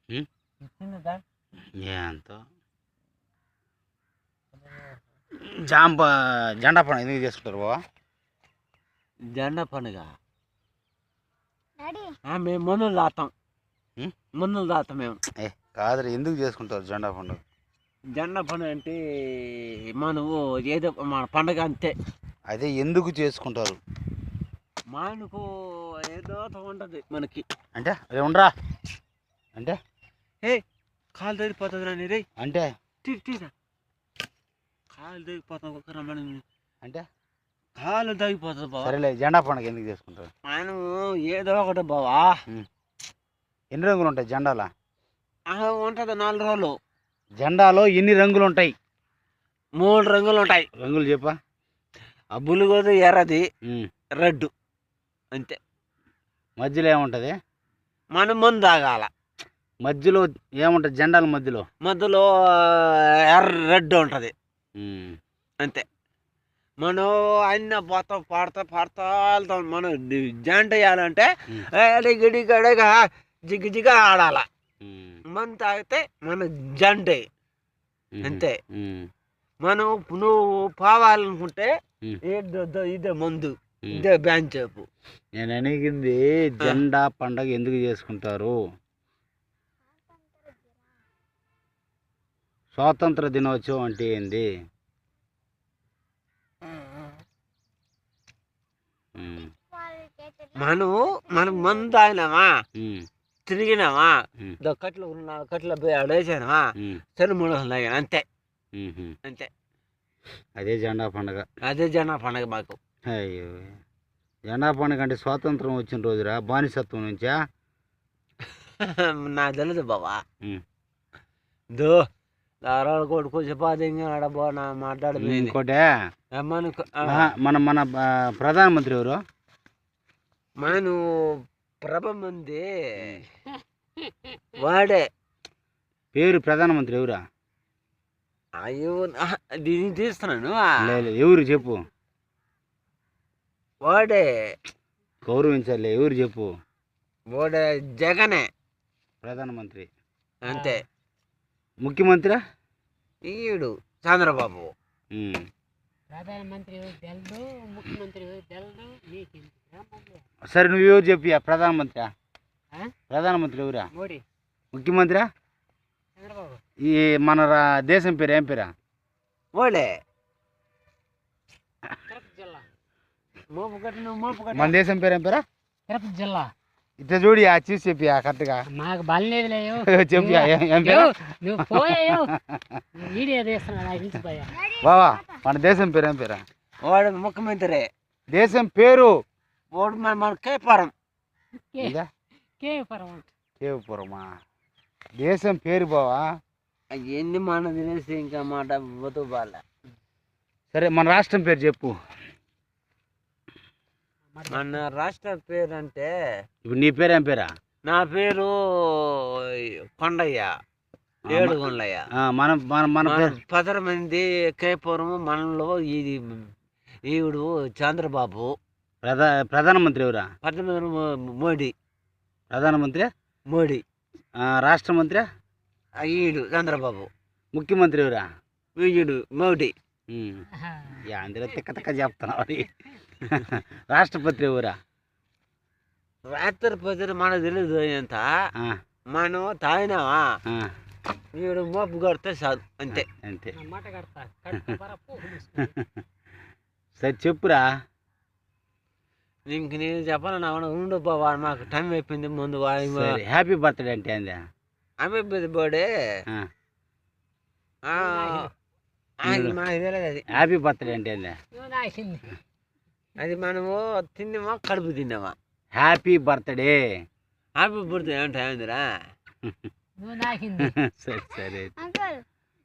ఉం? చిన్నదా ఎంతో జెండా పండుగ ఎందుకు చేసుకుంటారు బావా? జెండా పండుగ మేము మందులు దాతాం. ఉం? మందులు దాతాం మేము. కాదు, ఎందుకు చేసుకుంటారు జెండా పండుగ? జెండా పండుగ అంటే మనము ఏదో మన పండుగ అంతే. అదే ఎందుకు చేసుకుంటారు మనకు ఏదో ఉంటుంది మనకి. అంటే రే ఉండరా అంటే కాలు తగ్గిపోతుంది రా రే. అంటే తీసా కాలు తగ్గిపోతాం ఒక రమ్మని. అంటే కాలు తగ్గిపోతుంది బావా. సరేలే, జెండా పండుగ ఎందుకు చేసుకుంటారు? మనము ఏదో ఒకటి బావా. ఎన్ని రంగులు ఉంటాయి జెండాలో? ఉంటుంది 4 రోజులు. జెండాలో ఎన్ని రంగులు ఉంటాయి? 3 రంగులు ఉంటాయి. రంగులు చెప్పా. బులుగోదు, ఎర్రది, రెడ్, అంతే. మధ్యలో ఏముంటుంది? మనం ముందు తాగాల. మధ్యలో ఏముంటుంది జెండాల మధ్యలో? మధ్యలో రెడ్ ఉంటుంది అంతే. మనం అన్న పోతాం పాడుతా వెళ్తాం. మనం జంట వేయాలంటే గిడి గడగా జిగ్గు ఆడాల. మన తాగితే మన జంటే అంతే. మనం నువ్వు పోవాలనుకుంటే ఇదే మందు, ఇదే బ్యాన్ చెప్పు. నేను అడిగింది జెండా పండగ ఎందుకు చేసుకుంటారు? స్వాతంత్ర దినోత్సవం అంటే ఏంది? మనం మందు తాగినామా, తిరిగినామా, కట్ల పోయి ఆడేసానమా, సరే 3 రోజులు తాగాను అంతే. అంతే. అదే జెండా పండగ. అదే జెండా పండగ మాకు. అయ్యో, జెండా పండుగ అంటే స్వాతంత్రం వచ్చిన రోజురా, బానిసత్వం నుంచా? నాకు తెలియదు బాబా. కొడుకు ఆడబో నా మాట్లాడదు. ఇంకోటే మన ప్రధానమంత్రి ఎవరు? మను ప్రభమంది వాడే పేరు. ప్రధానమంత్రి ఎవరా? అయ్యో దీన్ని తీస్తున్నాను. లేదు, ఎవరు చెప్పు. వాడే గౌరవించాలి. ఎవరు చెప్పు. వాడే జగనే ప్రధానమంత్రి అంతే. ముఖ్యమంత్రి ఈడు చంద్రబాబు. ప్రధానమంత్రి తెలదు, ముఖ్యమంత్రి తెలదు. సరే, నువ్వు ఎవరు చెప్పి. ప్రధానమంత్రి ఎవరా? మోడీ. ముఖ్యమంత్రి చంద్రబాబు. ఈ మన దేశం పేరు ఏం పేరా? ఓడే తిరుపతి జిల్లా. మన దేశం పేరు ఏం పేరా? తిరుపతి జిల్లా. ఇట్లా చూడి చూసి చెప్పి కరెక్ట్గా. నాకు బలలేదు చెప్పి నువ్వు పోయావు. వీడియో తీస్తున్నా నాకు ఇంచిపోయా. బావా, మన దేశం పేరు ఏం పేరా? వాడు ముఖ్యమంత్రి. దేశం పేరు వాడు మన కేపురం. కేపురమా? దేశం పేరు బావా. ఎన్ని మన తెలిసి ఇంకా మాట బతుబాల. సరే, మన రాష్ట్రం పేరు చెప్పు. మన రాష్ట్ర పేరు అంటే ఇప్పుడు నీ పేరు ఏం పేరా? నా పేరు కొండయ్య, ఏడుగుండయ్య. మనం మన 10 మంది కేపురము. మనలో ఇది ఈవిడు చంద్రబాబు. ప్రధానమంత్రి ఎవరా? మోడీ. ప్రధానమంత్రి మోడీ. రాష్ట్ర మంత్రి ఈడు చంద్రబాబు. ముఖ్యమంత్రి ఎవరా? ఈడు మోడీ. అందులో తిక్క చెప్తున్నావు. రాష్ట్రపతి ఎవరా? రాష్ట్రపతి మనకు తెలియదు. ఎంత మనం తాగినావా వీడు మోపు కడితే చాలు అంతే. అంతే. సరే చెప్పురా. ఇంక నేను చెప్పాలన్నా ఉండు బాబా, మాకు టైం అయిపోయింది. ముందు హ్యాపీ బర్త్డే అంటే అంది. Happy birthday. మాకు తెలియదు అది. హ్యాపీ బర్త్డే అంటే అంది. అది మనము తిన్నామా, కడుపు తిన్నామా. Happy birthday. హ్యాపీ బర్త్డే అంటే ఏందిరా? సరే సరే.